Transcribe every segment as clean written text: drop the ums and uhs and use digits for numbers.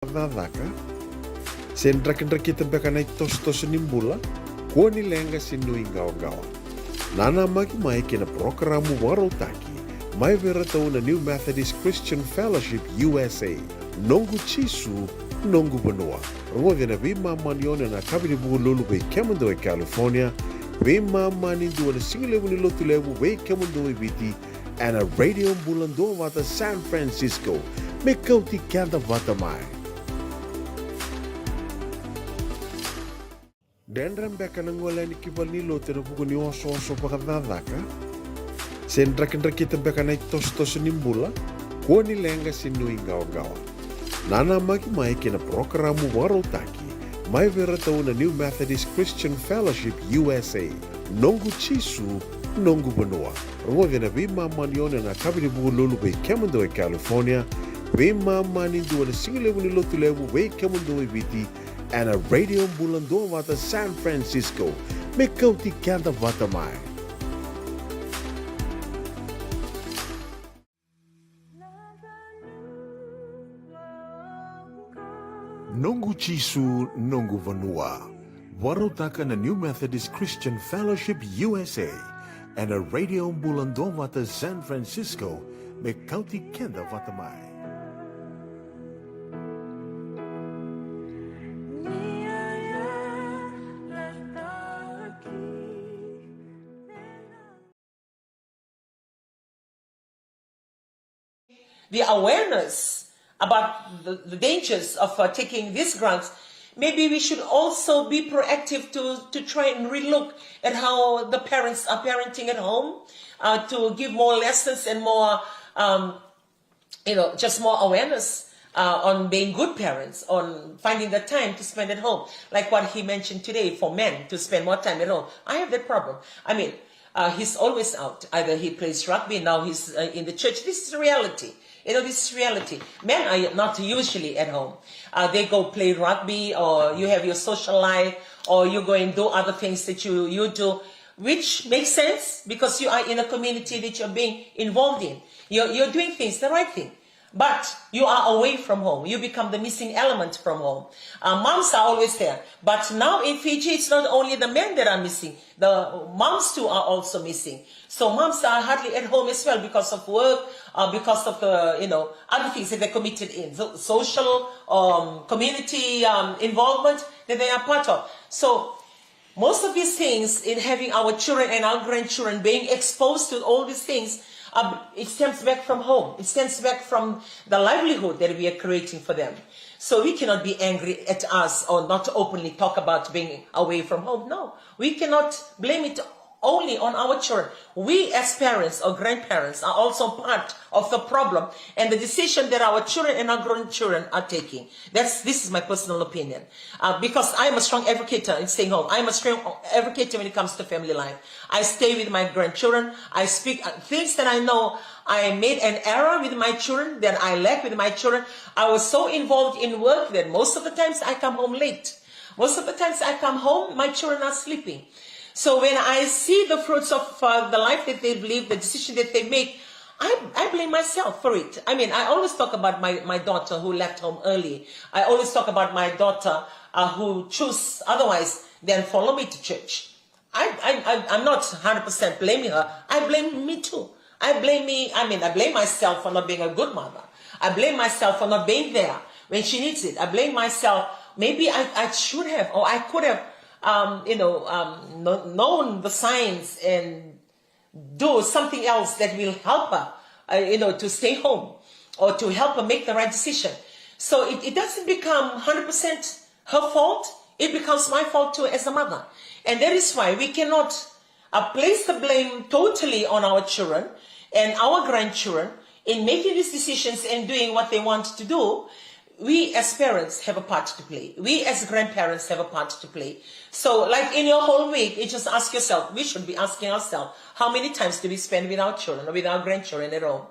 Dadaka sen ndraikindraikita bekanay tositosiny mbola koa nilenga sinuingaongawa nana maki maiki na programo warotaki mai vera tauna New Methodist Christian Fellowship USA nongu chisu nongu banua rongo na vima manione na kabini bululu be kemando e California vima mani duana single ni lotu levu be kemando e viti and a radio Bula Duavata San Francisco me Kauti Keda Vata mai Dendram beka na ngola ni kibali lote na buku ni oso pakadadaka. Sen ndraikindraikita beka na tositosiny mbola koa nilenga sinuingaongawa nana maki maiki na programo warotaki mai vera tauna New Methodist Christian Fellowship USA nongu chisu nongu banua rongo na vima manione na kabini bululu be kemando e California vima mani duana single ni lotu levu be kemando e viti and a radio Bula Duavata San Francisco me Kauti Keda Vata mai Nongu chisu nongu vanua warotaka na New Methodist Christian Fellowship USA and a radio Bula Duavata San Francisco me Kauti Keda Vata mai the awareness about the dangers of taking these grants, maybe we should also be proactive to try and relook at how the parents are parenting at home, to give more lessons and more, just more awareness on being good parents, on finding the time to spend at home. Like what he mentioned today, for men to spend more time at home. I have that problem. I mean, he's always out. Either he plays rugby, now he's in the church. This is reality. This is reality. Men are not usually at home. They go play rugby, or you have your social life, or you go and do other things that you do, which makes sense because you are in a community that you're being involved in. You're doing things, the right thing. But you are away from home. You become the missing element from home. Moms are always there. But now in Fiji, it's not only the men that are missing. The moms too are also missing. So moms are hardly at home as well because of work, because of the, other things that they're committed in. Social, community involvement that they are part of. So most of these things, in having our children and our grandchildren being exposed to all these things, it stems back from home. It stems back from the livelihood that we are creating for them. So we cannot be angry at us or not openly talk about being away from home. No, we cannot blame it only on our children. We as parents or grandparents are also part of the problem and the decision that our children and our grandchildren are taking. This is my personal opinion. Because I am a strong advocate in staying home. I am a strong advocate when it comes to family life. I stay with my grandchildren. I speak things that I know I made an error with my children, that I lack with my children. I was so involved in work that most of the times I come home late. Most of the times I come home, my children are sleeping. So when I see the fruits of the life that they live, the decision that they make, I blame myself for it. I mean, I always talk about my daughter who left home early. I always talk about my daughter who chose otherwise than follow me to church. I'm not 100% blaming her. I blame me too. I blame myself for not being a good mother. I blame myself for not being there when she needs it. I blame myself. Maybe I should have, or I could have, known the signs and do something else that will help her, to stay home or to help her make the right decision. So it doesn't become 100% her fault. It becomes my fault too as a mother. And that is why we cannot place the blame totally on our children and our grandchildren in making these decisions and doing what they want to do. We as parents have a part to play. We as grandparents have a part to play. So like in your whole week, you just ask yourself, we should be asking ourselves, how many times do we spend with our children or with our grandchildren at home?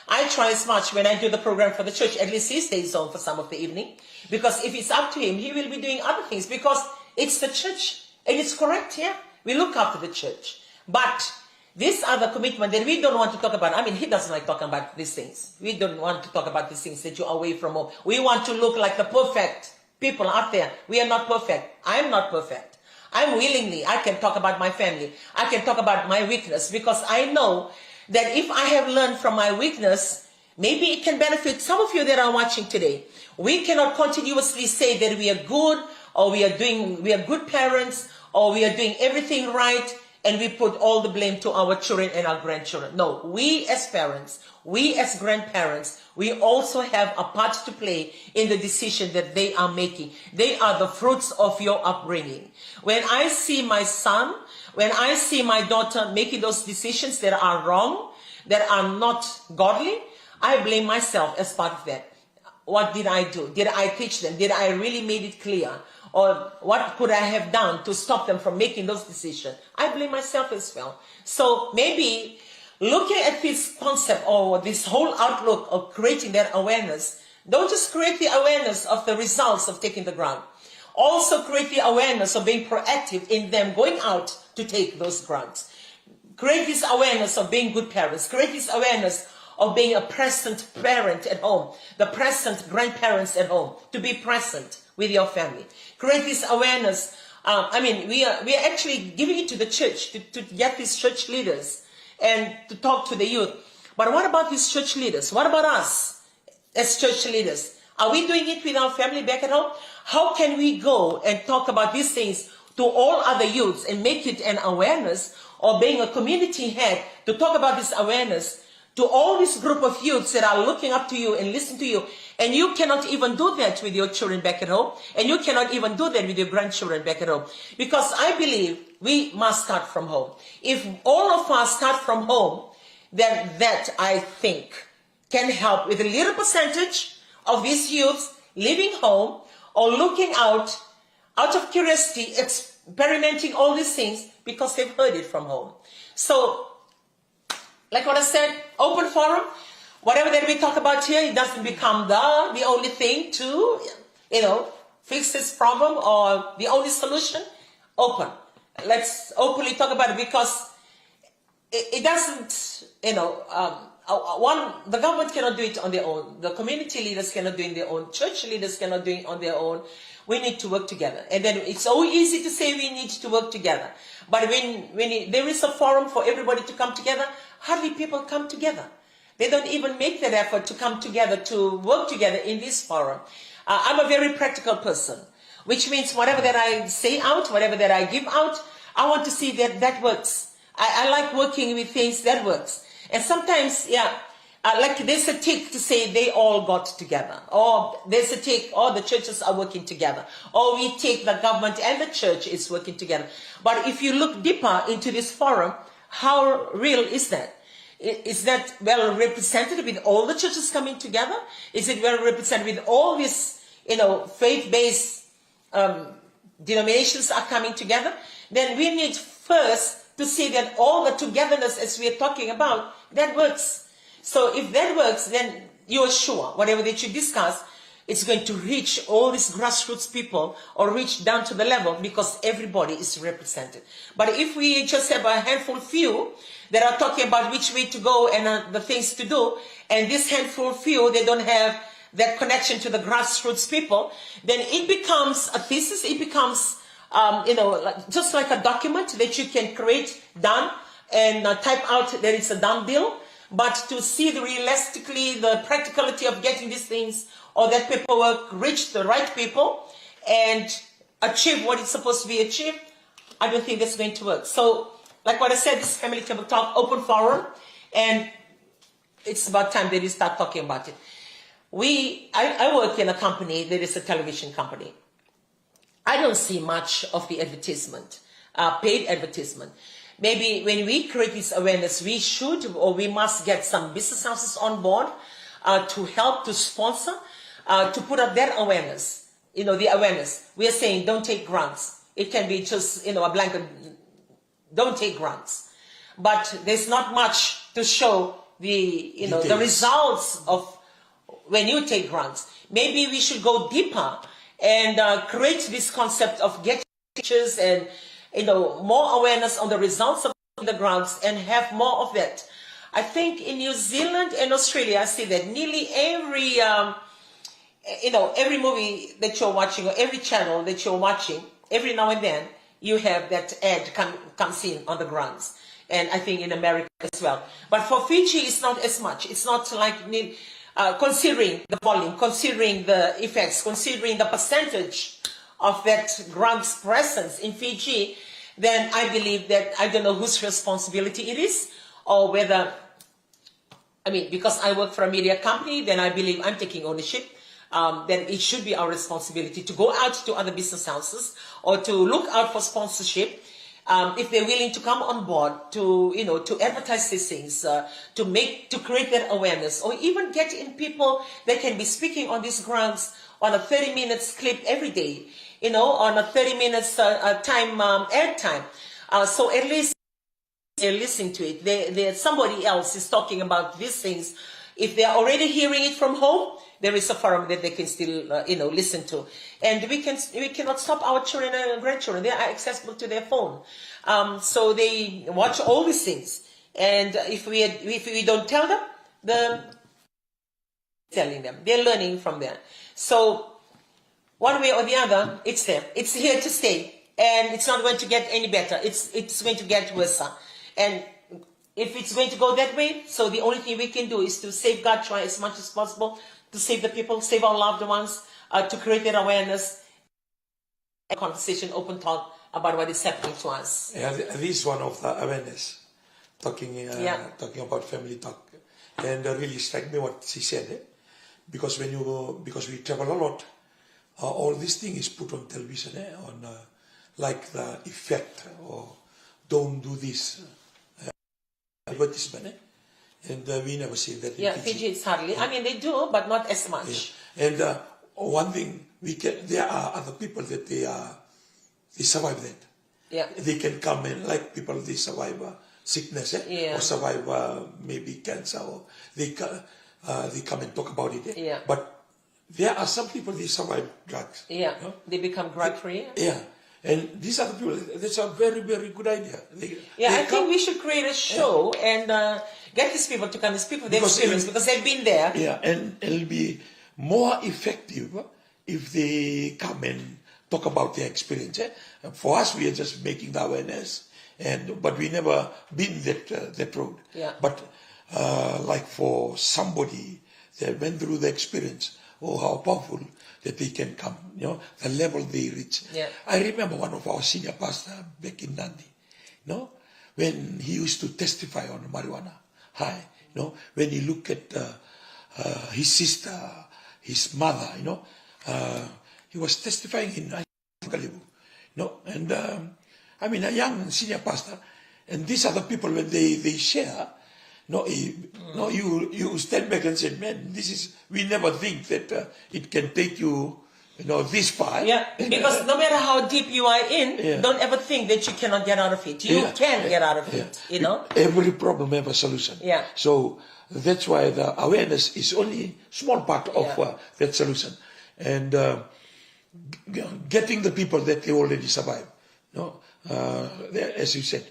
I try as much when I do the program for the church, at least he stays home for some of the evening. Because if it's up to him, he will be doing other things because it's the church. And it's correct, yeah? We look after the church. But These are the commitment that we don't want to talk about. I mean, he doesn't like talking about these things. We don't want to talk about these things that you're away from home. We want to look like the perfect people out there. We are not perfect. I'm not perfect. I can talk about my family. I can talk about my weakness, because I know that if I have learned from my weakness, maybe it can benefit some of you that are watching today. We cannot continuously say that we are good, or we are good parents, or we are doing everything right, and we put all the blame to our children and our grandchildren. No, we as parents, we as grandparents, we also have a part to play in the decision that they are making. They are the fruits of your upbringing. When I see my son, when I see my daughter making those decisions that are wrong, that are not godly, I blame myself as part of that. What did I do? Did I teach them? Did I really make it clear? Or what could I have done to stop them from making those decisions? I blame myself as well. So maybe looking at this concept or this whole outlook of creating that awareness, don't just create the awareness of the results of taking the grant. Also create the awareness of being proactive in them going out to take those grants. Create this awareness of being good parents. Create this awareness of being a present parent at home, the present grandparents at home, to be present with your family. Create this awareness. We are actually giving it to the church to get these church leaders and to talk to the youth. But what about these church leaders? What about us as church leaders? Are we doing it with our family back at home? How can we go and talk about these things to all other youths and make it an awareness, or being a community head to talk about this awareness to all this group of youths that are looking up to you and listen to you? And you cannot even do that with your children back at home. And you cannot even do that with your grandchildren back at home. Because I believe we must start from home. If all of us start from home, then that, I think, can help with a little percentage of these youths leaving home or looking out of curiosity, experimenting all these things because they've heard it from home. So, like what I said, open forum. Whatever that we talk about here, it doesn't become the only thing to, fix this problem or the only solution. Open. Let's openly talk about it, because it doesn't, the government cannot do it on their own. The community leaders cannot do it on their own. Church leaders cannot do it on their own. We need to work together. And then it's so easy to say we need to work together. But when there is a forum for everybody to come together, hardly people come together. They don't even make that effort to come together, to work together in this forum. I'm a very practical person, which means whatever that I say out, whatever that I give out, I want to see that works. I like working with things that works. And sometimes, like there's a tick to say they all got together. Or there's a tick, the churches are working together. Or we take the government and the church is working together. But if you look deeper into this forum, how real is that? Is that well represented with all the churches coming together? Is it well represented with all these, faith-based denominations are coming together? Then we need first to see that all the togetherness, as we are talking about, that works. So if that works, then you are sure whatever that you discuss, it's going to reach all these grassroots people or reach down to the level, because everybody is represented. But if we just have a handful few that are talking about which way to go and the things to do, and this handful few, they don't have that connection to the grassroots people, then it becomes a thesis, it becomes, just like a document that you can create, done, and type out that it's a done deal. But to see realistically the practicality of getting these things or that paperwork reach the right people and achieve what is supposed to be achieved, I don't think that's going to work. So, like what I said, this Family Table Talk, open forum, and it's about time that we start talking about it. I work in a company that is a television company. I don't see much of the advertisement, paid advertisement. Maybe when we create this awareness, we should or we must get some business houses on board to help, to sponsor, to put up that awareness. The awareness. We are saying don't take grants. It can be just, a blanket, don't take grants. But there's not much to show the, the results of when you take grants. Maybe we should go deeper and create this concept of getting pictures and more awareness on the results of the grounds and have more of that. I think in New Zealand and Australia, I see that nearly every, every movie that you're watching or every channel that you're watching, every now and then you have that ad comes in on the grounds. And I think in America as well. But for Fiji, it's not as much. It's not like considering the volume, considering the effects, considering the percentage of that ground's presence in Fiji, then I believe that I don't know whose responsibility it is, or whether, because I work for a media company, then I believe I'm taking ownership. Then it should be our responsibility to go out to other business houses or to look out for sponsorship. If they're willing to come on board to advertise these things, to create that awareness, or even get in people that can be speaking on these grounds on a 30 minutes clip every day, on a 30 minutes air time. So at least they're listening to it. Somebody else is talking about these things. If they're already hearing it from home, there is a forum that they can still, listen to. And we cannot stop our children and grandchildren. They are accessible to their phone. So they watch all these things. And if we don't tell them, they're telling them. They're learning from there. So one way or the other, it's there. It's here to stay. And it's not going to get any better. It's going to get worse. And if it's going to go that way, so the only thing we can do is to safeguard, try as much as possible to save the people, save our loved ones, to create that awareness, and conversation, open talk about what is happening to us. Yeah, this is one of the awareness, talking about family talk, and really struck me what she said, because because we travel a lot, all this thing is put on television, on like the effect or don't do this advertisement. And we never see that in Fiji. Fiji it's hardly. They do, but not as much. Yeah. And one thing, there are other people that they survive that. Yeah. They can come and, like people, they survive sickness, or survive maybe cancer, or they come and talk about it. Yeah. But there are some people, they survive drugs. Yeah. They become drug-free. Yeah. And these are the people, that's a very, very good idea. I think we should create a show and get these people to come, these people with experience, because they've been there. Yeah, and it'll be more effective if they come and talk about their experience. For us, we are just making the awareness, but we never been that road. Yeah. But like for somebody that went through the experience, how powerful that they can come, the level they reach. Yeah. I remember one of our senior pastors back in Nandi, when he used to testify on marijuana high, when he looked at his sister, his mother, he was testifying in Kalibu, and a young senior pastor, and these are the people when they share. You stand back and say, man, we never think that it can take you, this far. Yeah, because no matter how deep you are in, don't ever think that you cannot get out of it. You can get out of it, Every problem have a solution. Yeah. So that's why the awareness is only small part of that solution. And getting the people that they already survive, as you said,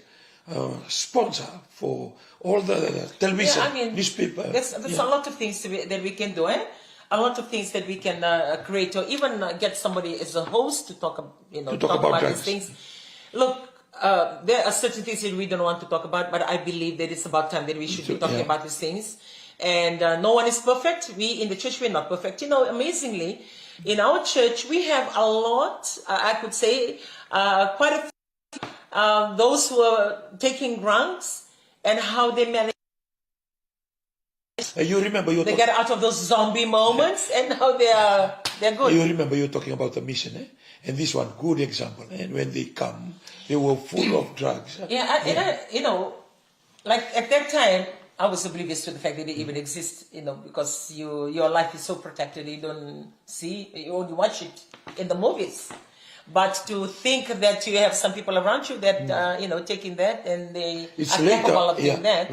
sponsor for all the television, newspaper. There's a lot of things that we can do, a lot of things that we can create, or even get somebody as a host to talk about these things. Look, there are certain things that we don't want to talk about, but I believe that it's about time that we should be talking about these things. And no one is perfect. We in the church, we're not perfect. Amazingly, in our church, we have a lot, I could say, quite a few, those who are taking grants and how they manage. You remember they get out of those zombie moments and how they're good. You remember you were talking about the mission, and this one good example. And when they come, they were full of drugs. Like at that time, I was oblivious to the fact that they even exist. Because your life is so protected, you don't see, you only watch it in the movies. But to think that you have some people around you that, taking that and they are capable of doing that.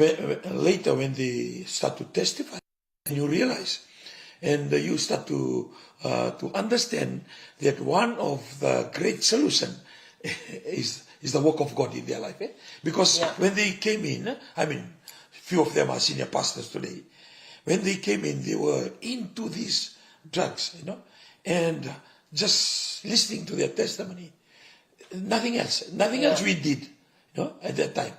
Later when they start to testify, you realize, and you start to understand that one of the great solution is is the work of God in their life. Because when they came in, I mean, few of them are senior pastors today. When they came in, they were into these drugs, and just listening to their testimony. Nothing else we did, at that time.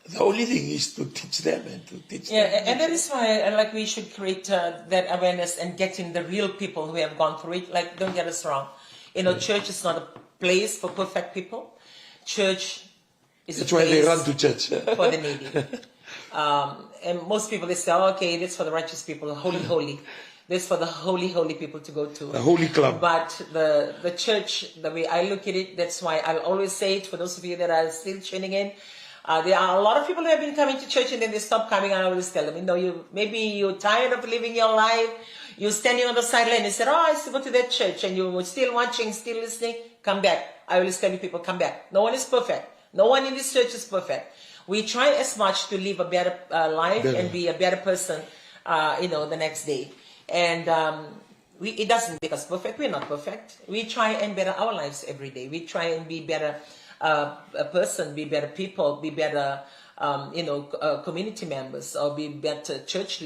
The only thing is to teach them and to teach them. And that is why we should create that awareness and getting the real people who have gone through it. Don't get us wrong. Church is not a place for perfect people. Church is That's a place why they run to church. for the needy. And most people, they say, okay, this for the righteous people, holy. This for the holy people to go to. The holy club. But the church, the way I look at it, that's why I'll always say it for those of you that are still tuning in. There are a lot of people who have been coming to church and then they stop coming, and I always tell them, maybe you're tired of living your life, you're standing on the sideline and you said, I used to go to that church, and you're still watching, still listening, come back. I always tell you people, come back. No one is perfect. No one in this church is perfect. We try as much to live a better life and be a better person, the next day. And it doesn't make us perfect. We're not perfect. We try and better our lives every day. We try and be better a person, be better people, be better, community members, or be better church,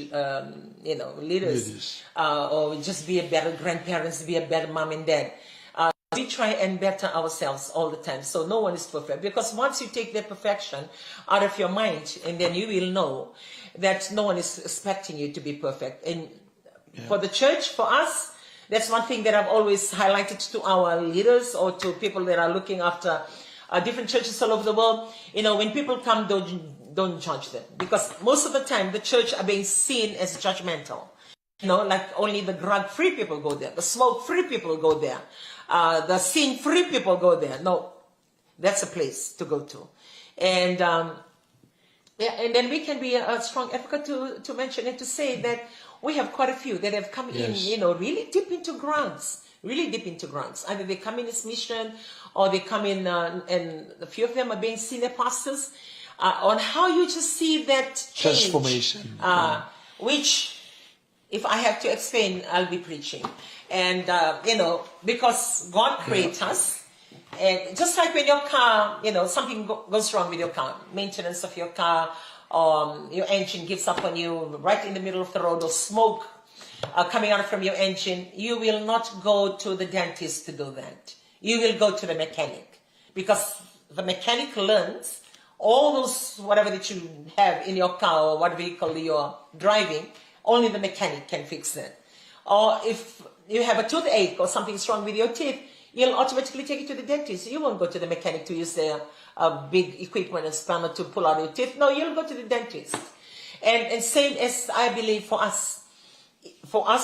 leaders, or just be a better grandparents, be a better mom and dad. We try and better ourselves all the time. So no one is perfect, because once you take that perfection out of your mind, and then you will know that no one is expecting you to be perfect. And for the church, for us, that's one thing that I've always highlighted to our leaders or to people that are looking after different churches all over the world. When people come, don't judge them, because most of the time the church are being seen as judgmental. Like only the drug-free people go there, the smoke-free people go there, the sin-free people go there. No, that's a place to go to. And and then we can be a strong advocate to mention and to say that we have quite a few that have come in, really deep into grounds. Either they come in as mission, or they come in, and a few of them are being senior pastors, on how you just see that change, transformation, which, if I have to explain, I'll be preaching. And, because God creates us, and just like when your car, something goes wrong with your car, maintenance of your car, your engine gives up on you right in the middle of the road, or smoke coming out from your engine, you will not go to the dentist to do that. You will go to the mechanic, because the mechanic learns all those, whatever that you have in your car or what vehicle you're driving, only the mechanic can fix that. Or if you have a toothache or something's wrong with your teeth, you'll automatically take it to the dentist. You won't go to the mechanic to use their big equipment and spanner to pull out your teeth. No, you'll go to the dentist. And same as I believe for us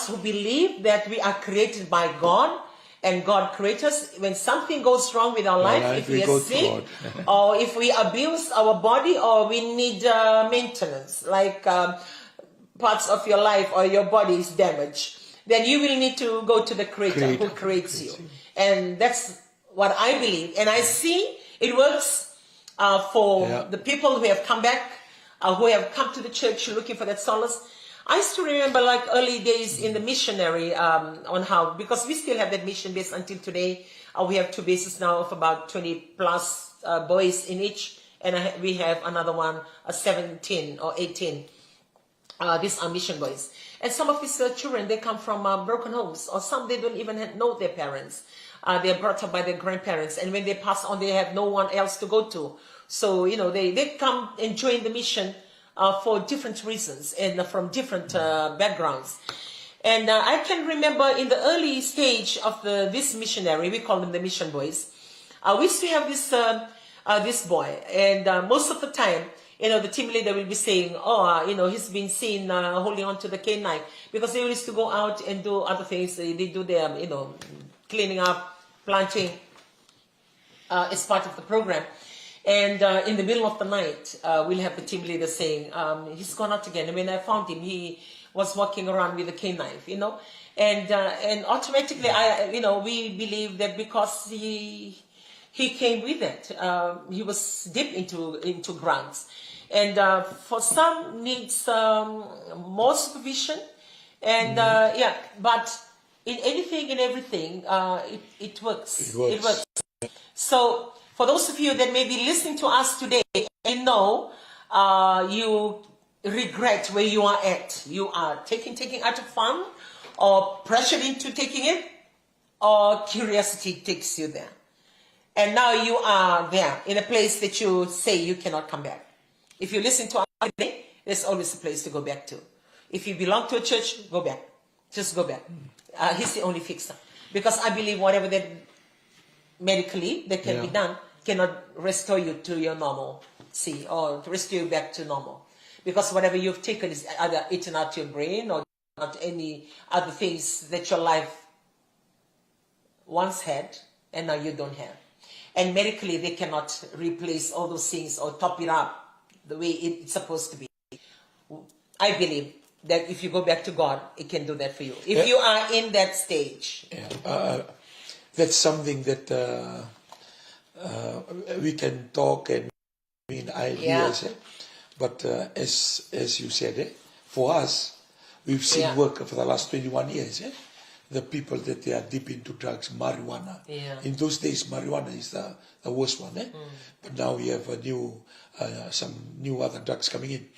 who believe that we are created by God, and God created us, when something goes wrong with our life, if we are sick, or if we abuse our body, or we need maintenance, like parts of your life or your body is damaged, then you will need to go to the Creator who creates you. And that's what I believe. And I see it works for the people who have come back, who have come to the church looking for that solace. I still remember like early days in the missionary on how, because we still have that mission base until today. We have 2 bases now of about 20 plus boys in each. And we have another one, 17 or 18. These are mission boys. And some of these children, they come from broken homes, or some they don't even know their parents. They are brought up by their grandparents. And when they pass on, they have no one else to go to. So, they come and join the mission for different reasons and from different backgrounds. And I can remember in the early stage of this missionary, we call them the mission boys, we used to have this boy. And most of the time, the team leader will be saying, he's been seen holding on to the cane knife, because they used to go out and do other things. They do their, cleaning up, planting as part of the program. And in the middle of the night, we'll have the team leader saying, he's gone out again. And when I found him, he was walking around with a cane knife, and automatically, we believe that because he came with it, he was deep into grounds. And for some needs more supervision. And but in anything and everything, it works. It works. So For those of you that may be listening to us today, and know you regret where you are at. You are taking out of fun, or pressured into taking it, or curiosity takes you there. And now you are there in a place that you say you cannot come back. If you listen to us today, there's always a place to go back to. If you belong to a church, go back. Just go back. He's the only fixer. Because I believe whatever that medically that can be done cannot restore you to your normalcy or to restore you back to normal. Because whatever you've taken is either eaten out your brain or not any other things that your life once had and now you don't have. And medically, they cannot replace all those things or top it up the way it's supposed to be. I believe that if you go back to God, it can do that for you. If you are in that stage. That's something that we can talk and mean ideas. But as you said, for us, we've seen work for the last 21 years. The people that they are deep into drugs, marijuana. In those days, marijuana is the worst one. But now we have a new, some new other drugs coming in.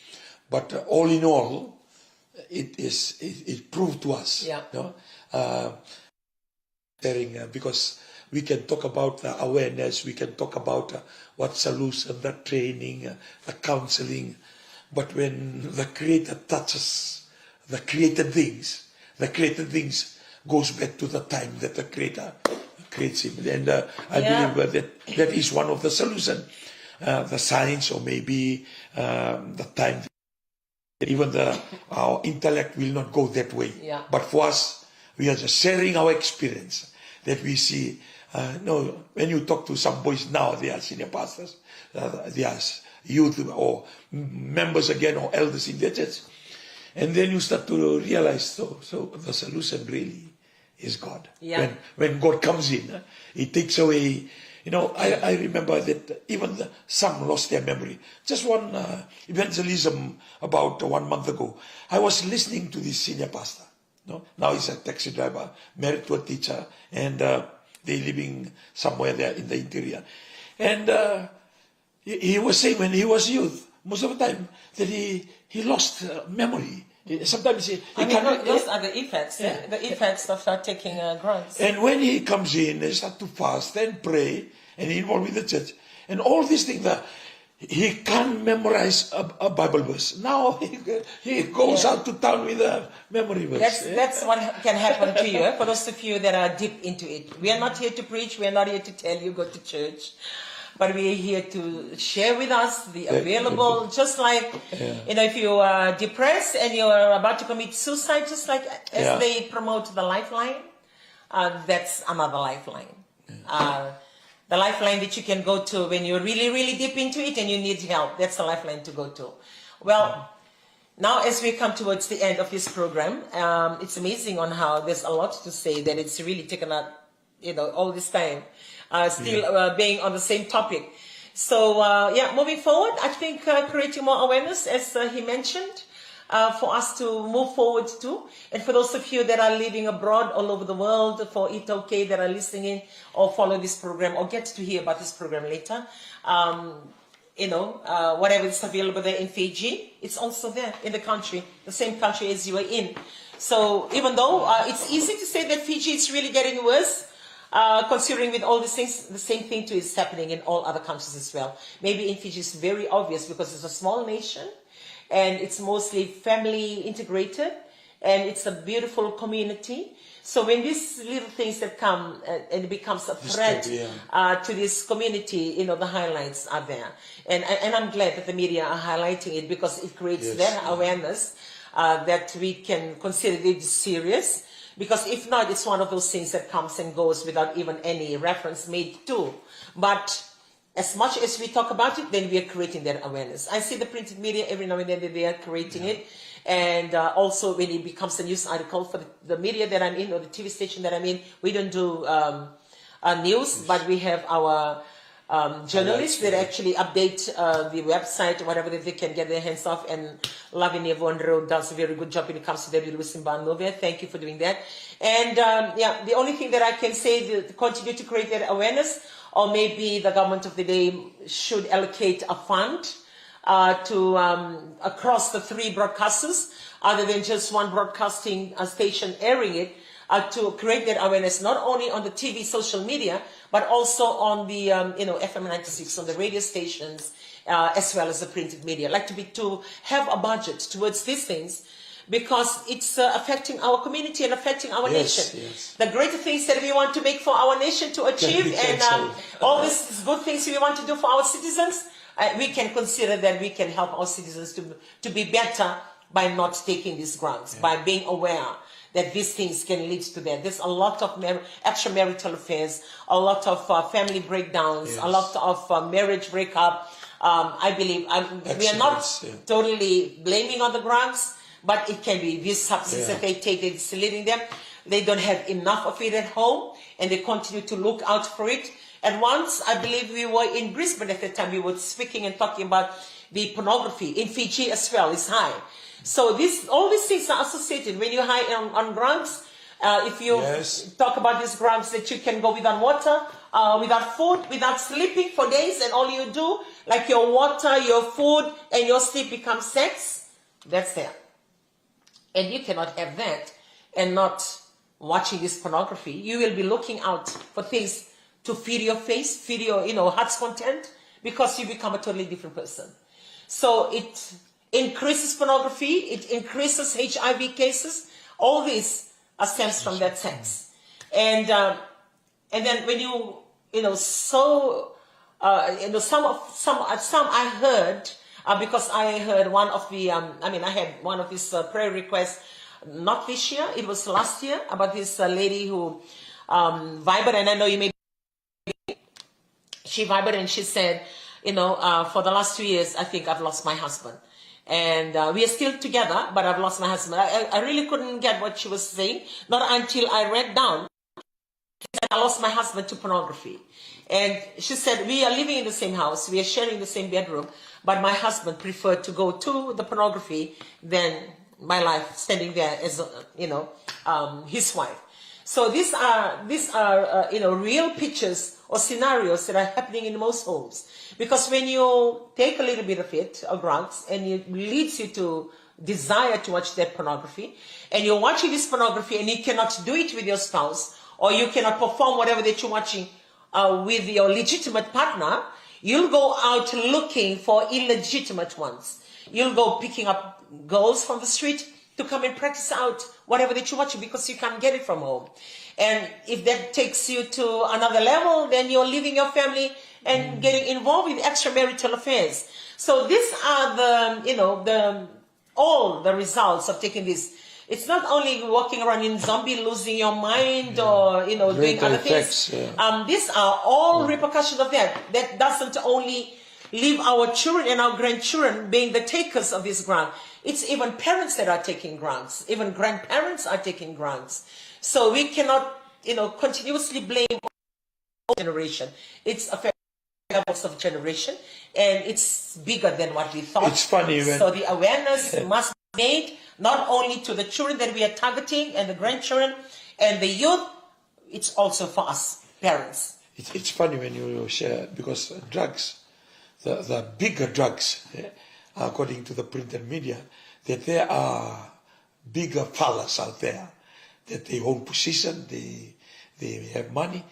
But all in all, it proved to us. Because we can talk about the awareness, we can talk about what solution, the training, the counseling. But when the Creator touches the created things goes back to the time that the Creator creates him. And I believe that is one of the solutions. The science, or maybe the time, even our intellect will not go that way. But for us, we are just sharing our experience that we see. When you talk to some boys now, they are senior pastors, they are youth or members again or elders in the church. And then you start to realize, so the solution really is God. When God comes in, He takes away. I remember that even some lost their memory. Just one evangelism about 1 month ago. I was listening to this senior pastor. Now he's a taxi driver, married to a teacher, and they're living somewhere there in the interior. And he was saying when he was youth, most of the time, that he lost memory. Sometimes those are the effects. The effects of not taking drugs. And when he comes in and start to fast and pray and involved with the church and all these things, he can't memorize a Bible verse. Now he goes out to town with a memory verse. That's what can happen to you. For those of you that are deep into it, we are not here to preach. We are not here to tell you go to church. But we are here to share with us the available, just like, if you are depressed and you're about to commit suicide, just like as they promote the lifeline, that's another lifeline. The lifeline that you can go to when you're really, really deep into it and you need help. That's the lifeline to go to. Well, now as we come towards the end of this program, it's amazing on how there's a lot to say that it's really taken up, all this time. Still being on the same topic. So, moving forward, I think creating more awareness, as he mentioned, for us to move forward to. And for those of you that are living abroad all over the world, for it okay that are listening in or follow this program or get to hear about this program later, whatever is available there in Fiji, it's also there in the country, the same country as you are in. So even though it's easy to say that Fiji is really getting worse, considering with all these things, the same thing too is happening in all other countries as well. Maybe in Fiji it's very obvious because it's a small nation and it's mostly family integrated and it's a beautiful community. So when these little things that come and it becomes a threat to this community, the highlights are there. And I'm glad that the media are highlighting it because it creates their awareness that we can consider it serious. Because if not, it's one of those things that comes and goes without even any reference made to. But as much as we talk about it, then we are creating that awareness. I see the printed media every now and then they are creating it. And also when it becomes a news article for the media that I'm in or the TV station that I'm in, we don't do news, but we have our journalists that actually update the website, whatever that they can get their hands off, and Lavinia Vonro does a very good job when it comes to Simba. Thank you for doing that. And the only thing that I can say to continue to create that awareness or maybe the government of the day should allocate a fund to across the 3 broadcasters, other than just one broadcasting station airing it, to create that awareness not only on the TV, social media, but also on the FM 96, on the radio stations, as well as the printed media. Like to have a budget towards these things, because it's affecting our community and affecting our nation. Yes. The greater things that we want to make for our nation to achieve, and all these good things we want to do for our citizens, we can consider that we can help our citizens to be better by not taking these grants, by being aware that these things can lead to that. There's a lot of extramarital affairs, a lot of family breakdowns, a lot of marriage breakup. I believe we are not totally blaming on the grants, but it can be these substances that they take, it's leading them. They don't have enough of it at home, and they continue to look out for it. And once, I believe we were in Brisbane at the time, we were speaking and talking about the pornography. In Fiji as well, is high. So all these things are associated. When you're high on grants, if you talk about these grants that you can go without water, without food, without sleeping for days, and all you do, like your water, your food, and your sleep becomes sex, that's there. And you cannot have that and not watching this pornography. You will be looking out for things to feed your face, feed your heart's content, because you become a totally different person. So it increases pornography, it increases HIV cases. All this stems from that sex. And then when some I heard, because I heard one of the I had one of these prayer requests, not this year, it was last year, about this lady who vibered, and I know you may be, she vibered and she said, for the last 2 years, I think I've lost my husband. And we are still together, but I've lost my husband. I really couldn't get what she was saying, not until I read down that I lost my husband to pornography. And she said, we are living in the same house, we are sharing the same bedroom, but my husband preferred to go to the pornography than my life standing there as, his wife. So these are real pictures or scenarios that are happening in most homes. Because when you take a little bit of it, or grants, and it leads you to desire to watch that pornography, and you're watching this pornography and you cannot do it with your spouse, or you cannot perform whatever that you're watching with your legitimate partner, you'll go out looking for illegitimate ones. You'll go picking up girls from the street to come and practice out whatever that you're watching, because you can't get it from home. And if that takes you to another level, then you're leaving your family and getting involved with extramarital affairs. So these are all the results of taking this. It's not only walking around in zombie, losing your mind, or doing other things. These are all repercussions of that. That doesn't only leave our children and our grandchildren being the takers of this grant. It's even parents that are taking grants. Even grandparents are taking grants. So we cannot, continuously blame our generation. It's affecting levels of generation, and it's bigger than what we thought. It's funny when... So the awareness must be made, not only to the children that we are targeting and the grandchildren and the youth, it's also for us, parents. It's funny when you share, because drugs, the bigger drugs, according to the printed media, that there are bigger fellas out there, that they own position, they have money.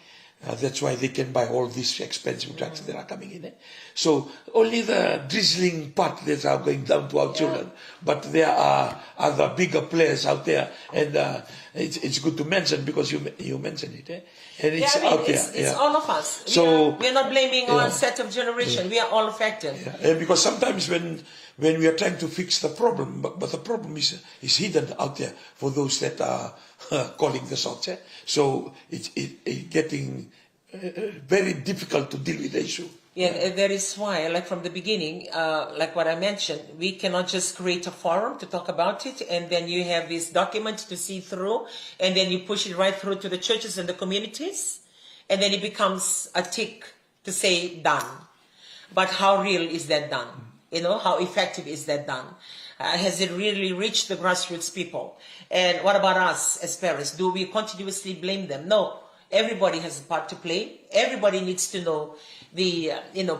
That's why they can buy all these expensive drugs that are coming in. So only the drizzling part that are going down to our children, but there are other bigger players out there, and it's good to mention, because you mentioned it, and it's out there. It's all of us. So we're not blaming one set of generation. We are all affected. And because sometimes when we are trying to fix the problem, but the problem is hidden out there for those that are calling the shots. So it's getting very difficult to deal with the issue. Yeah, that is why, like from the beginning, like what I mentioned, we cannot just create a forum to talk about it, and then you have this document to see through, and then you push it right through to the churches and the communities, and then it becomes a tick to say done. But how real is that done? How effective is that done? Has it really reached the grassroots people? And what about us as parents? Do we continuously blame them? No. Everybody has a part to play. Everybody needs to know the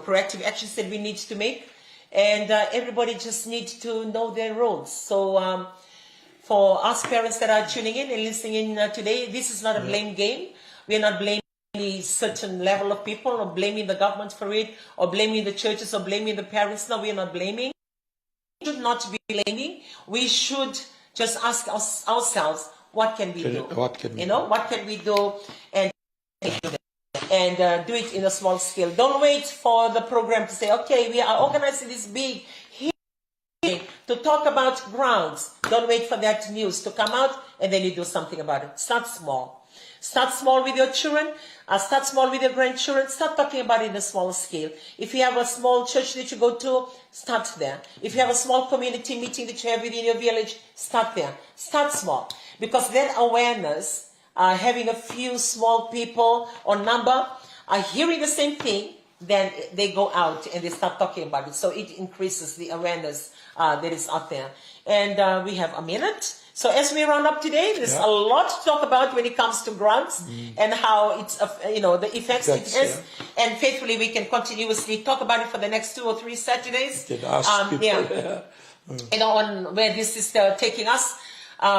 proactive actions that we need to make, and everybody just needs to know their roles. So for us parents that are tuning in and listening in today, this is not a blame game. We are not blaming any certain level of people, or blaming the government for it, or blaming the churches, or blaming the parents. No, we are not blaming. We should not be blaming. We should just ask ourselves, what can we do? What can we do? What can we do? And do it in a small scale. Don't wait for the program to say, okay, we are organizing this big hearing to talk about grounds. Don't wait for that news to come out and then you do something about it. Start small. Start small with your children. Start small with your grandchildren. Start talking about it in a smaller scale. If you have a small church that you go to, start there. If you have a small community meeting that you have within your village, start there. Start small. Because that awareness, having a few small people or number are hearing the same thing, then they go out and they start talking about it. So it increases the awareness that is out there. And we have a minute. So as we round up today, there's a lot to talk about when it comes to grants and how it's, the effects it has. Yeah. And faithfully, we can continuously talk about it for the next 2 or 3 Saturdays. On where this is taking us,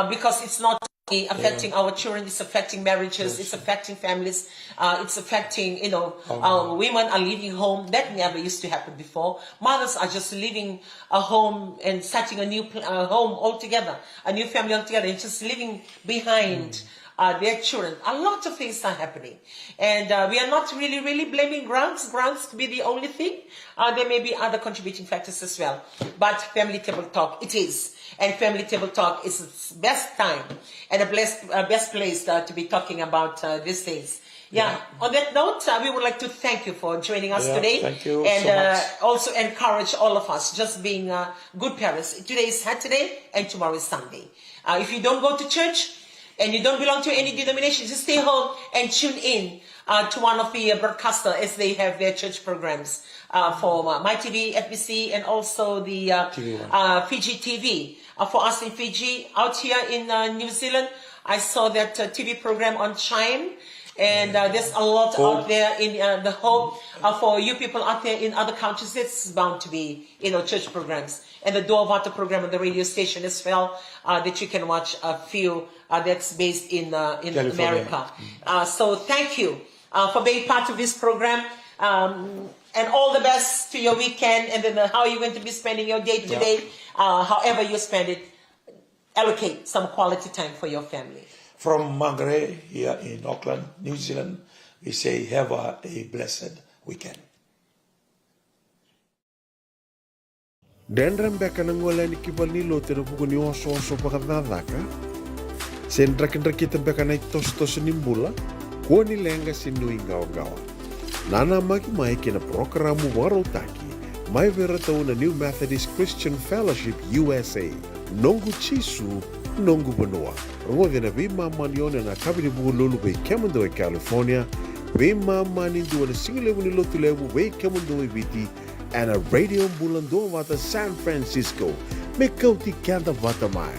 because it's not affecting our children, it's affecting marriages, it's affecting families, it's affecting, women are leaving home. That never used to happen before. Mothers are just leaving a home and starting a new home altogether, a new family altogether, and just leaving behind their children. A lot of things are happening. And we are not really blaming grants to be the only thing. There may be other contributing factors as well. But Family Table Talk, it is. And Family Table Talk is the best time and the best place to be talking about these things. On that note, we would like to thank you for joining us today. Thank you and so much. Also encourage all of us just being good parents. Today is Saturday and tomorrow is Sunday. If you don't go to church and you don't belong to any denomination, just stay home and tune in to one of the broadcasters as they have their church programs for MyTV, FBC, and also the Fiji TV. For us in Fiji, out here in New Zealand, I saw that TV program on Chime. And there's a lot out there in the Hope. For you people out there in other countries, it's bound to be, church programs. And the Duavata program on the radio station as well, that you can watch a few that's based in America. So thank you for being part of this program. And all the best to your weekend, and then how you're going to be spending your day today. However you spend it, allocate some quality time for your family. From Mangere here in Auckland, New Zealand, we say have a blessed weekend. Dendram beka nangola ni kibal ni lote no puku ni oso pakadadaka. Sen drakendrakita beka na tos ni Bula, ko ni lenga sinui gawa. Nana maki mai kina programu warotaki, mai verata una New Methodist Christian Fellowship USA, nongu chisu, nongu banua. Rongo na vima manione na kabini buku lulu be Kemando e California, vima mani duwa na singilevu ni lotu levu be Kemando e Viti, and a radio Bula Duavata San Francisco, me Kauti Keda Vata mai.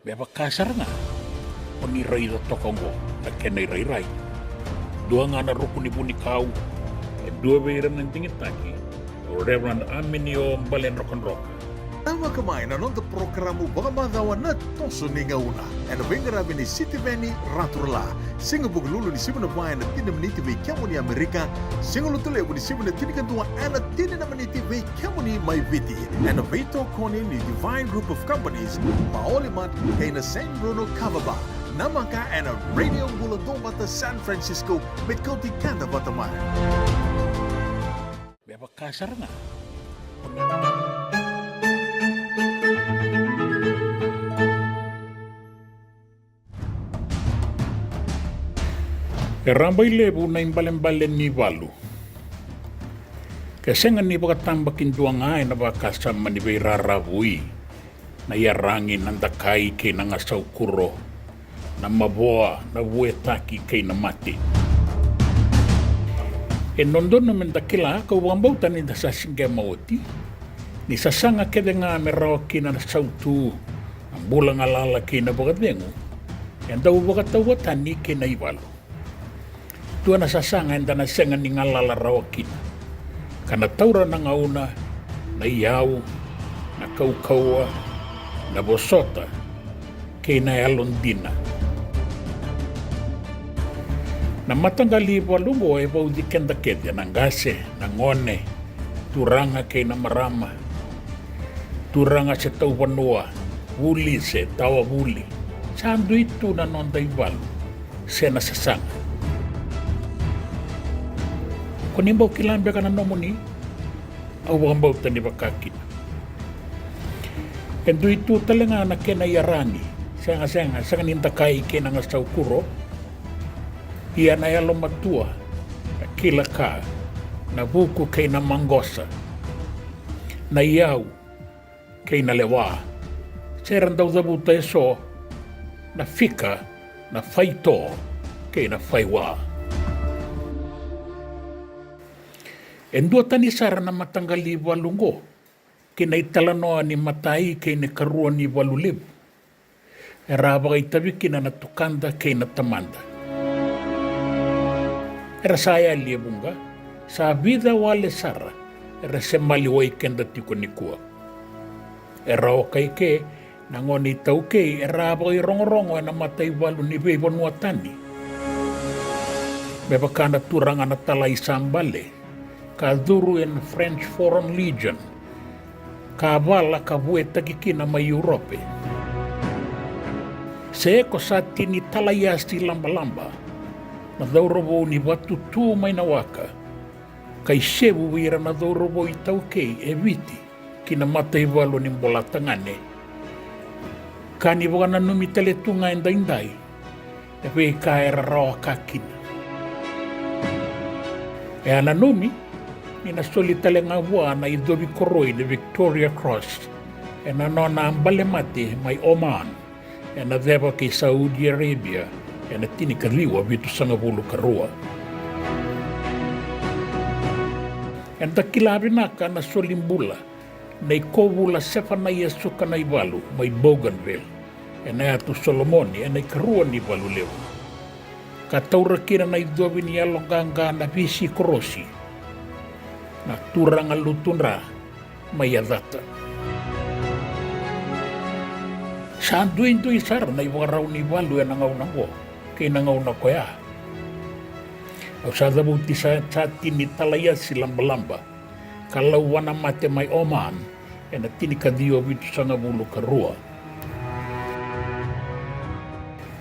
Beba kasar nga. Oni rai da tokongo, na kenai rai rai. Dua nga na rukuni buni kau, e dua beiran ng tingit taki. O Reverend Aminio Balen Rock. Tama kamain na nung programo baka madawa na toso ni ngauna. E na bengara ni City Veni Raturla. Singa buglulu ni Simona Bayan na tinamniti vei kiamo ni Amerika. Singa lutule ni Simona tinikantua ana tinamniti vei kiamo ni Maiviti. E na veito koni ni Divine Group of Companies. Maolimat kay na San Bruno Cavaba. Namaka and a Radio Bula Duavata San Francisco with Kauti Keda Vata. Beba kasar nga. Rambay lebu na imbalen-balen ni Walu. Kasenga ni pagkatambakin duanga ay nabakasama ni Beiraravui na yarangi nandakai kay nangasaukuro na maboa na buetaki kay namati. E nondon naman dakila kawambautan ni dasasingga mauti ni sasanga kede nga merawa kina na sautu ang bulang alala kina bagadengo yan daw bagatawatan ni kina ibalo. Tuwa na sasanga yan na senga ni ngalala rawa kina. Kana taura na ngauna, na iyaw, na kaukawa, na bosota, kay na alondina. Na matanggali walungo ay baudi kendaked yan ang gase, na ngone, turanga kay na marama, turanga sa tauwanua, wuli se tawa wuli. Sando ito na nonday walo, siya nasasanga. Kunimbaw kilambe ka na nomoni, awambaw tani bakakin. Kendo itu talaga na kinayarani, sa nintakay kinang saukuro, iya na yalo matua, na kilaka, na buku kay na manggosa, na iyaw kay na lewa, seran daw dabuta eso, na fika, na faito, kay na faywa. Endua tani sara na matanggali walungo, kinaitalanoa ni matai kay ni karua ni walulib. Eraba kay tabi kina natukanda kay natamanda. Era saya liebunga, sa vida wale sara, era semaliway kenda tiko ni kuwa. Era okay ke, nangoni tau ke, eraba kay rongo-rongo na matai walu ni bebon watani. Bebakana turangan na talay sambale, kaduru in French Foreign Legion, kabala kabueta kikina ma Europe. Seeko sa tinitalaya si lamba-lamba, na daurabo ni batu tu may nawaka, kay sebu wira na daurabo itaw kay eviti, kinamatay walo ni bolatangane. Kani baka na numitale tunga inday-inday, epe kaera rawa kakina. E ananumi, inasolitale nga na idobi koroi de Victoria Cross e na nona ambalemati may Oman e na deba kay Saudi Arabia e na tinikaliwa bitu sa ngabulu karua. E dakilabi na ka na solimbula na ikobula sefa na yesu ka na ibalu may Bougainville e na atu Solomoni e na ikarua ni balu lewa. Kataura kira na idobi ni alonganga na visi korosi na turang alutunra mayadata. Saan duin sar na iwaraw ni walu yan nangaw ko, kay nangaw na ko ya. O sa dabuti sa tinitalaya silang balamba, kalawan na mate may Oman, yan na tinikadiyo bito sa ngabulo karua.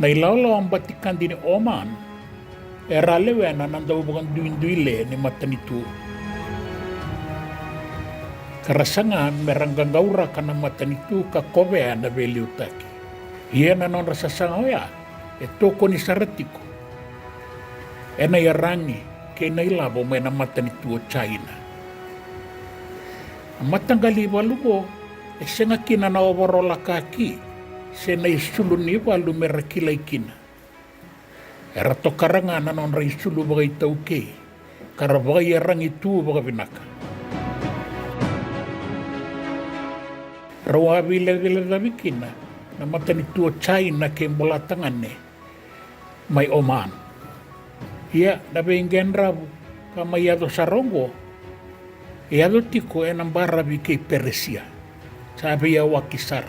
Nailawlaw ang batikan din ni Oman, eralewe na nandaw bukan duin-duile ni matanitu. Karasanga merangganggaura ka na matanitu ka kobea na beliutaki. Iya na non rasasanga ya, etoko ni saratiko. E na yarangi, kay na ilabo may na matanitu o China. Ang matanggali walubo, e siya nga kina na overola kaki, siya na isulun ni walu merakilay kina. E rato karanga na non raisulu bagay tauke, karabagay yarangi tu baga binaka. Rawabi lagi bikin na matanitu o China kay bolatangane may Oman. Iya, dabe ingen rabu kamayado sarongo. Iyado tiko enang barabi kay Persia. Sabi ya wakisar.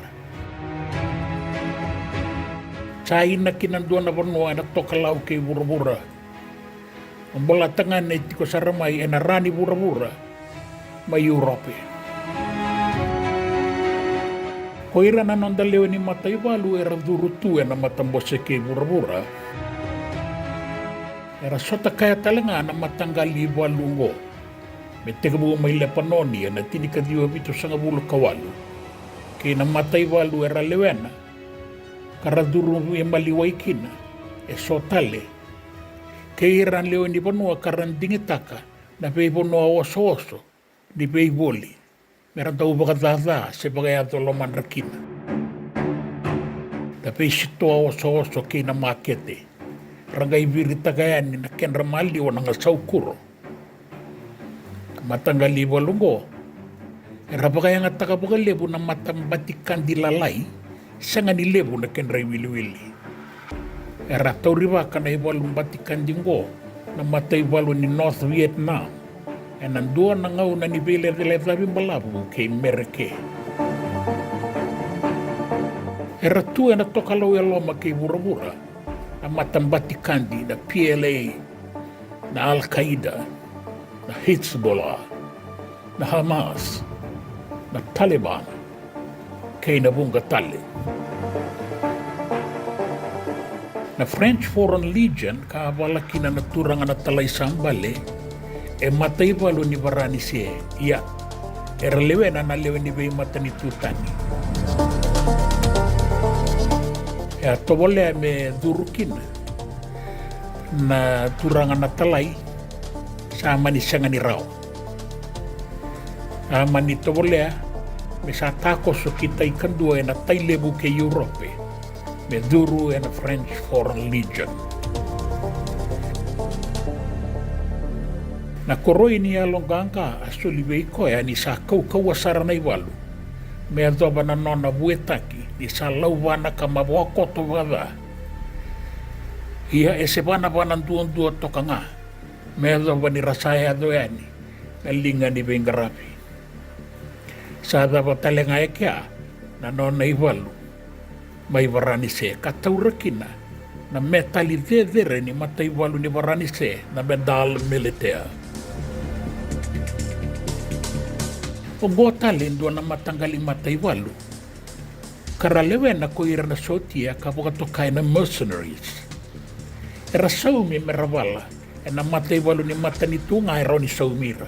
China kinanduan na banua na tokalaw kay burabura. Ang bolatangane tiko saramay enarani burabura may Europe. Koira na nondalew ni matay walu era durutu na matambose kay burabura. Era sota kaya talaga na matanggali walungo. Metekabu may lepanoni na tinikadiwa bito sa ngabulo kawalu. Kaya na matay walu era lewena. Karaduru yung maliway kina. E sotale. Kaya iran lewen ni panua karandingitaka na pay panua oso-oso. ni beiboli. Meron tau bakatata se bagayato loman rakina. Tapi sitoa oso kina makete. Rangai virita gayani na ken ramali o nanga saukuro. Matanggali walungo. Era bagaya nga takabagalebu na matambatikan dilalay sa nga nilebu na ken wili-wili. Era tauriwa ka na iwalong batikan dingo na matay walo ni North Vietnam. E nandua na ngaw na nibele de la balabu kay Mereke. Era tu na tokalaw loma kay Bura-Bura na matambatikan di na PLA, na Al-Qaeda, na Hezbollah, na Hamas, na Taliban, kay Nabunga Tali. Na French Foreign Legion, kaawalaki na naturangan na talay sambale, e matay walo ni Varani siya, iya, eralewe na nalewe ni Bay mata ni Tutani. E atawale me durukin na turangan na talay, sama ni siya nga ni Rao. Ama ni tawale, may sa takos so kita ikandua na taylebu kay Europe, may duru na French Foreign Legion. Na koroi ni alonggang ka asulibay ko ya ni sa kawasara na iwalu. May adoba na nona buetaki ni sa lauwana ka mabwako to Vata. Iya esebana bananduan dua to ka nga. May adoba ni rasaya doyani. Nalinga ni Bengarapi. Sa adaba talenga ekya na nona iwalu. May varani se kataurakina na metalidedere ni mata iwalu ni varani se na medal militar. Pagotali doon na matanggali matay walo. Karalewe na ko ira na sotia kapag na mercenaries. Era saumi meravala e na matay walo ni mata ni tunga ero ni saumira.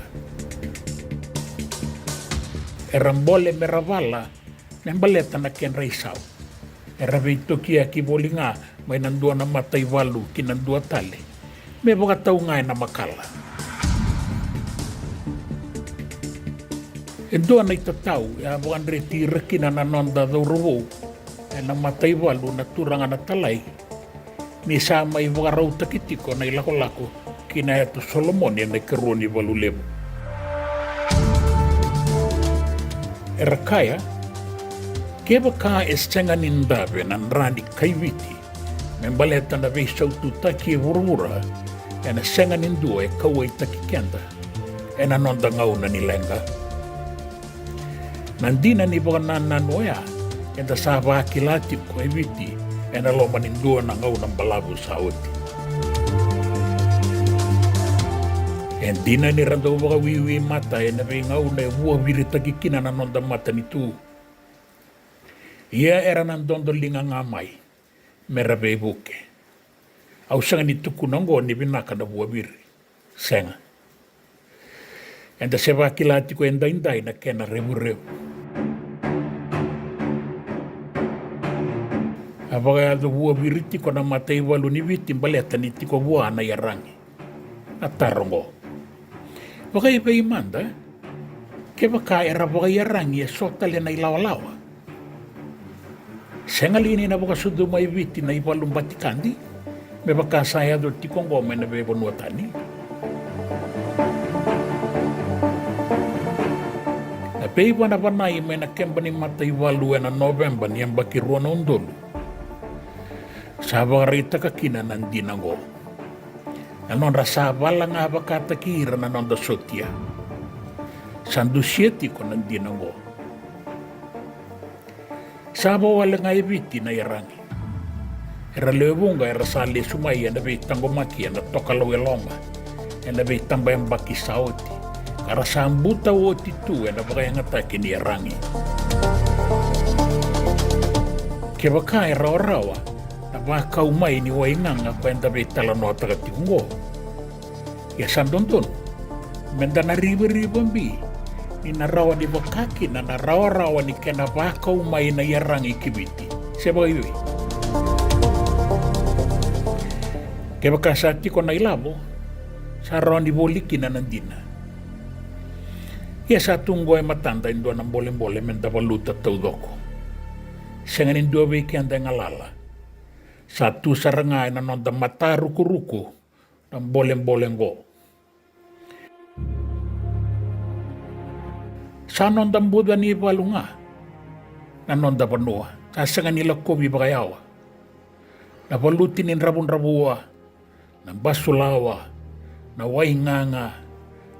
Era mbole meravala na baleta na ken reisaw. Era vito kia ki boli nga may nandua na matay walo kinandua tali. May mga tao nga na makala. E doon ay tataw, bukan retira kinananonda daw ruwo, e namatay walo na turangan na talay, ni sama ay waraw takitiko na ilako-lako, kinayato Solomon yan ay karoon ni walulebo. Erakaya, keba ka estengan nindabe nan rani kaywiti, membaleta na besaw tutaki wurwura, e nasengan ninduwa e kaway takikenda, e nanonda ngaw na nilenga. Nandina ni bakanan nanoya, kenda sahabat kilati ko eviti, e naloman indua na ngaw ng balabu sa oti. Endina ni randaw baka wiwi mata, e nabe ngaw na buwa viritagikina na nonda mata nitu. Ia era nandondo linga ngamay, merabe buke. Au sanga ni tukunongo ni binaka na buwa viri, senga. Enda seba kilati ko inday na kena rebu-rebu. Apakaya ito buwa viriti ko na matay walo ni viti baleta ni tiko buwa na yarangi. Atarongo. Pakaya pa imanda, kaya baka era baka yarangi e sotale na ilawa-lawa. Sengalini na baka sudo may viti na iwalong batikandi, may baka saya do tikong gome na bebon watani. Napeiwa na banay may nakemba ni matay walo na November niyang bakiruan na undolo. Sabang rita kakina nandinango. Nanon rasaba lang nga bakatakira nanon da sotia. Sandusyeti ko nandinango. Saba wala nga ibiti na yarangi. Era lewunga era sali sumaya na bitang gumakia na tokalaweloma. Na bitang bayang bakisawati. Kara sambuta woti tu na bakayang atake ni yarangi. Kebaka era orawa. Baka umay ni waingang na kwenta bay talanota ka tikungo. Ya sandonton, menda na riba-ribambi, ni narawa ni bakaki na narawa-rawa ni kena baka umay na yarang ikibiti. Seba yui. Kaya baka sa ti ko na ilabo, sa rawan ni bolikin na nandina. Ia sa tungo e matanda indua na mbole menda valuta tau doko. Sengan indua wiki anda ngalala. Sa tu saranga ina nonda mata ruku na mbole ngo. Sa nonda mbuda ni valunga na nonda vanua. Sa sengan nila kobi bakayawa. Na valutin in rabun-rabua, na basulawa, na wainganga,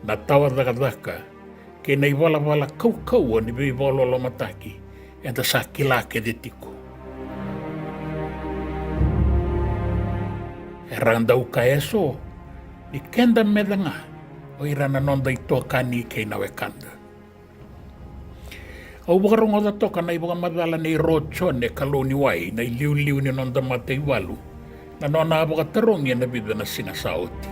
na tawa daka ke nei wala kau ni bei vololo mataki e da sa kilake de tiku. E randau ka eso, ni kenda medanga o irana nonda i toa kani kei nawe kanda. Au wakarongo da toka na ibuka madala nei rochone kaloni wai na liu ni nonda matei walu na nona abuka tarongi na bida na singa sauti.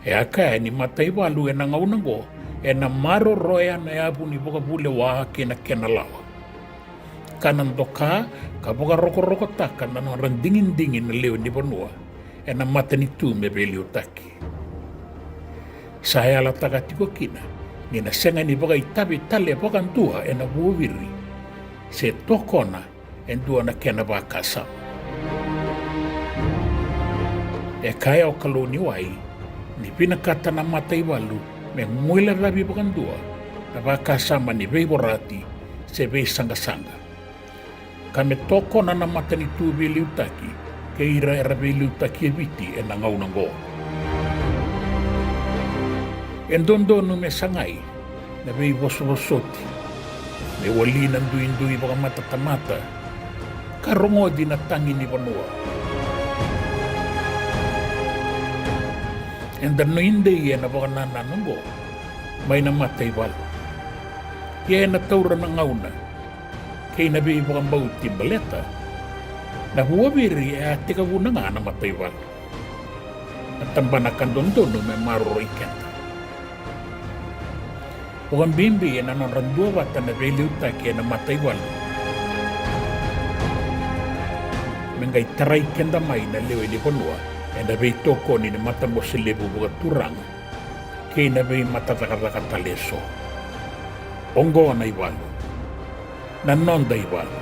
E aka ni matei walu e na ngaunango e na maro roya na abu ni buka bule waa kena lawa. Kanan doka ka buka roko taka na nona dingin na leo ni banua e na mata ni tu me belio taki. Saya la taka tiko kina ni na senga ni baka itabi tale baka tua e na wuwiri se tokona e dua na kena baka sama. E kaya o kaloni wai ni pinakata na mata iwalu me nguila rabi baka tua na baka sama ni vei borati se vei sanga. Kame tokona na mata ni tu vei liutaki ke ira era vei liutaki e viti e na ngaunango. E ndondonu me sangai na vei vosoti me walina ndui baka mata ka rongodi na tangi ni vanua. E ndano inde ia na baka nananongo mai na mata iwalu. Ia e na taura na ngauna kei na vei baka mbauti baleta na huawiri e atika vunanga na mata iwalu. Na tambana kandondonu me maroro ikenda. Bukan bimbi na non Bula Duavata na veliuta ke na mata iwalu. Mengai tarai kenda mai na leo ni honua e na vei toko ni mata mo selebu buka turang ke na vei mata taka taleso. Ongo na iwalu. Na nonda iwalu.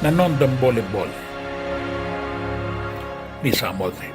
Na nonda mbole. Ni samode.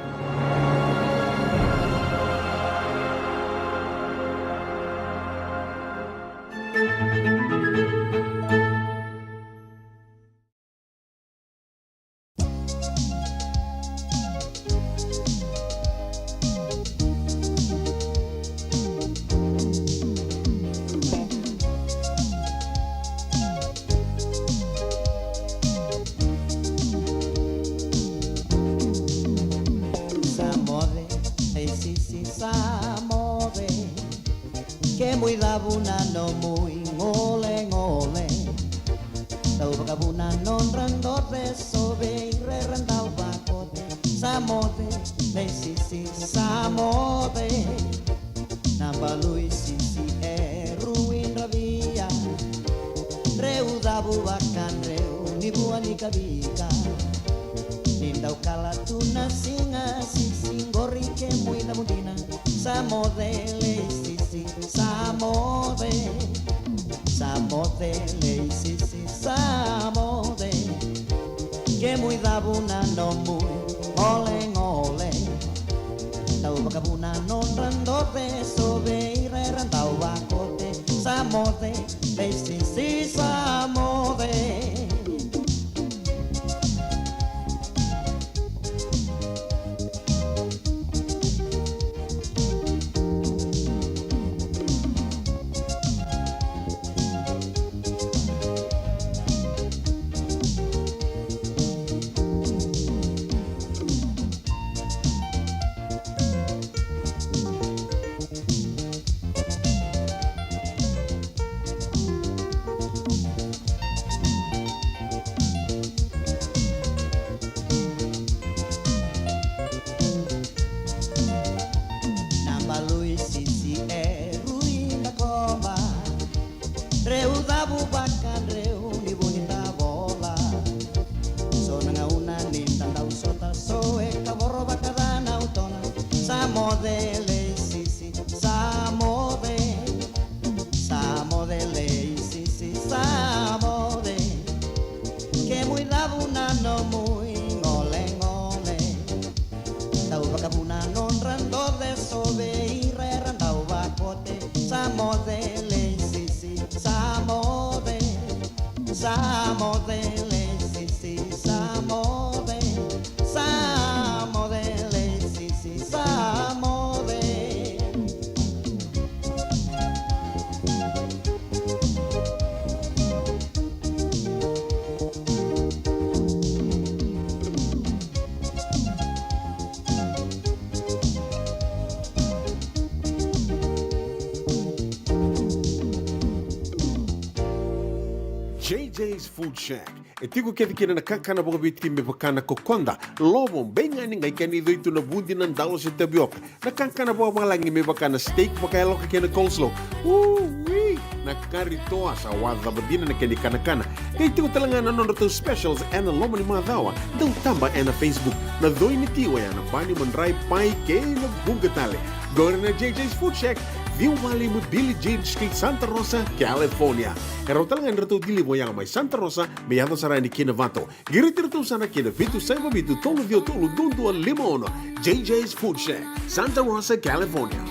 JJ's Food Shack. E tiku kete kina na kakana boka biti me bakana kokonda. Lobo benga ni ngai kani doitu na bundi na ndalo se tapioca. Na kakana boka malangi me bakana steak baka eloka kena coleslaw. Wee! Na kari toa sa wadha badina na keni kana. Kay tiku talangana nono to specials and lomo ni madawa. Dau tamba na Facebook. Na doi ni tiwa ya na bani mandrai pai kena bungatale. Go na JJ's Food Shack. Viu Valley mo Billy Jean Street, Santa Rosa, California. Karo talagang rito dili mo yang may Santa Rosa, may yato sarani kina Vata. Girit-rito sana kina Vitu Saiba Vitu Tolo Vio Tolo Dundu Limono. JJ's Food Shack, Santa Rosa, California.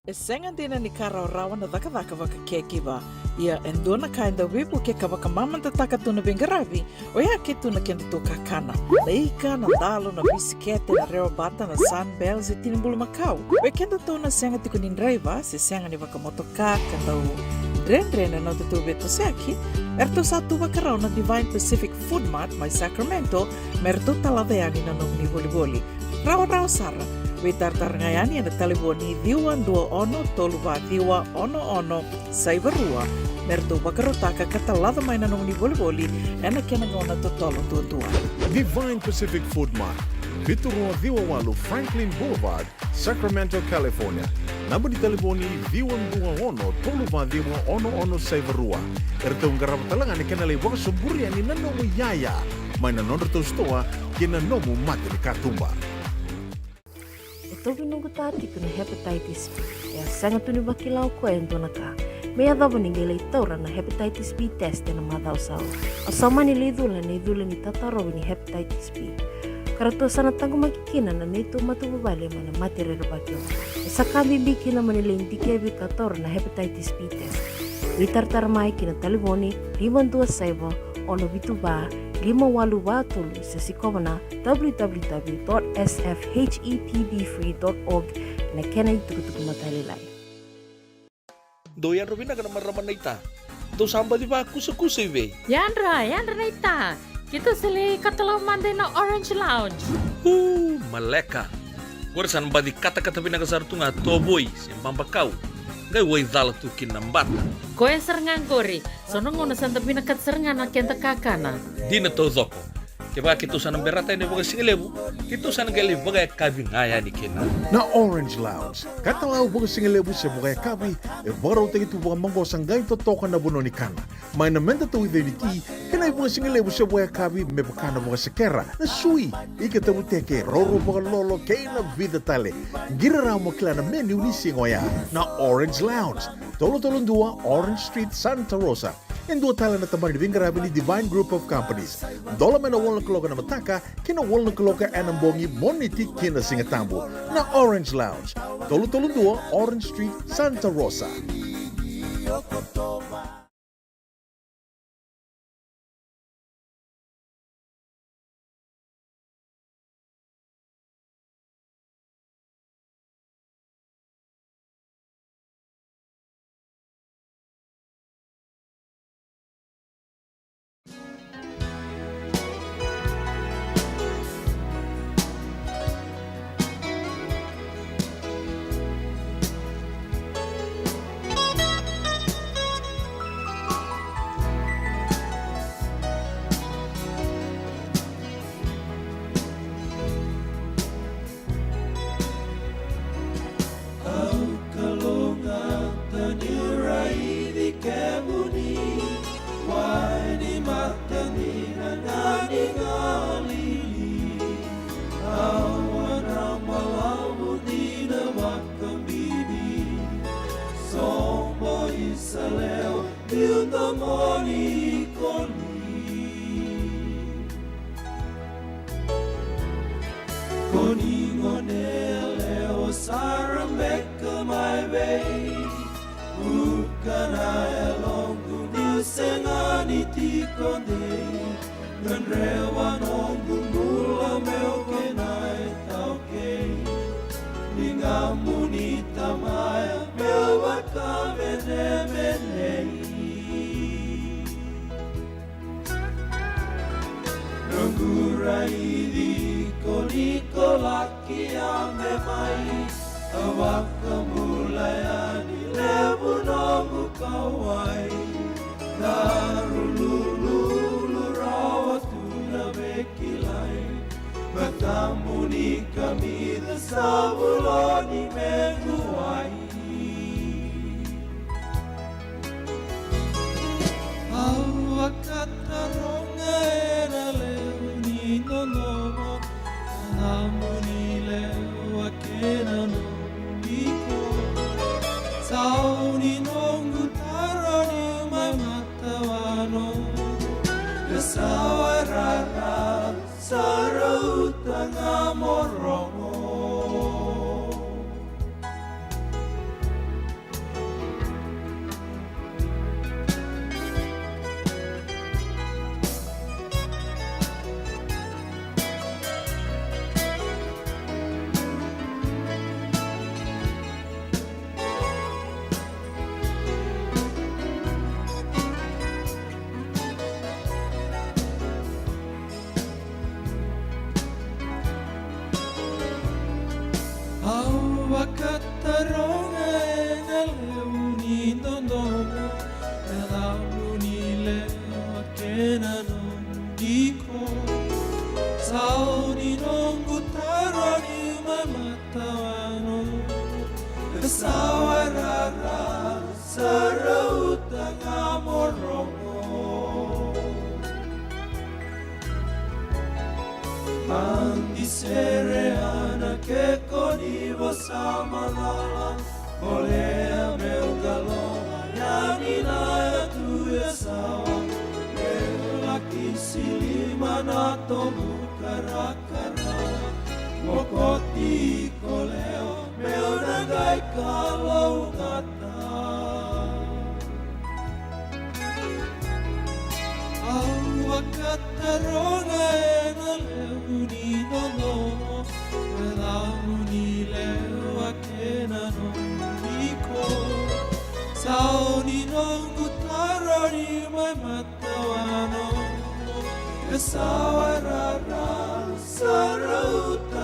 E senga dina ni karaurawa na daka-daka waka kekiwa. Ia endona kainda wipu ke kawaka mamanta taka tuna bengaravi, o ia ke tuna kenda to kakana. Na ika, na dalo, na bisikete, na reobata, na sunbells e tinimbulu makau. O kenda to na senga tiko ni driver, se senga ni waka motoka, kanda u dren-dren na tutu beto seaki, erto sa tu wakarao na Divine Pacific Food Mart, mai Sacramento, merto talaveani na nung ni boli-boli. Rawa-rawa sara. Witartar ngayani na taliboni diwan 21-12-ono saivarua. Merto bakarotaka katalada may nanong ni boli-boli na kinangona totolo tutua. Divine Pacific Food Mart, Viturua Diwawalu Franklin Boulevard, Sacramento, California. Namba di taliboni diwan 21-12-ono saivarua. Erto ngarapatalangan ikanalay waka suburian ni nanong yaya. May nanong to stoa kinanomu mati ni katumba. Tobi nungu tati kuna hepatitis B. Ya sanga tuni bakilau ko endo naka. Mea dabo ningele itaura na hepatitis B test na madau sao. Asama ni lidula ni tataro ni hepatitis B. Karato sana tangu makikina na nito matubabali mana materero bakyo. Sakabi bikina manile indikebi kator na hepatitis B test. Witartar mai kina taliboni 527 ono bituba 582 sa sikomana www.sfhepdfree.org na kenay tukutuk matalilay. Doyan Robina ka naman raman na ita. Do samba di ba kusa-kusa iwe? Yandra na ita. Kita sili katalaw mande na Orange Lounge. Maleka. Kuwarsan ba di kata-kata pinakasartunga toboy siyang pambakaw. Gay way dala tukin ng bata. Koe serengan gori. Sono ngono santa pinakat serengan na kenta kakana. Di na to zoko. Kaya kito sa nang berata ni baga singalebu. Kito sa nang gali baga kabi ngaya ni kina. Na Orange Lounge, katalaw baga singalebu siya baga kabi, e baraw tayo ito baga manggosang gayong totokan na buno ni kana. May namenda to with niti, kanay baga singalebu siya baga kabi, may baka na baga sekera, na sui, ikatabuteke, roro baga lolo, kay na vida tale. Giraraw mo kila na menu ni singoya, na Orange Lounge, Tolo-Tolong 2, Orange Street, Santa Rosa. And dua tala na tamar ni Bingarabi ni Divine Group of Companies. Dola may na walang kaloka na mataka, kina walang kaloka anambongi moniti kina singatambo na Orange Lounge. Tolo-Tolong 2, Orange Street, Santa Rosa. Sing konei Ngan rewa nongu mula meu kenai tau kei Ninga muni tamaya meu waka mene menei Nanggurai di koliko laki ame mai Awaka mulai ani lebu nongu kawai Narululu rawa tuna bekilai Batamuni kami dasabuloni menguai Awakata ronga ena leuni nonomo Namuni lewa kena no iko Sauni nongu taroni mai matawano Kesawarara sarautanga morongo Awakataronga ena leuni nondomo Nalamuni lewa kena no diko Sauni nongu taroni mamatawano Kesawarara sarautanga morongo Mandi sere ana ke koniwa samalala Olea meu galoma Yani naya tuya sawa Meu laki silima na tomu karakara Mokoti koleo Meu nagai kalau ngata Awakataronga ena leuni nonomo Nalamuni lewa kena no iko Sauni nongu taroni mai matawano Kesawarara sarauta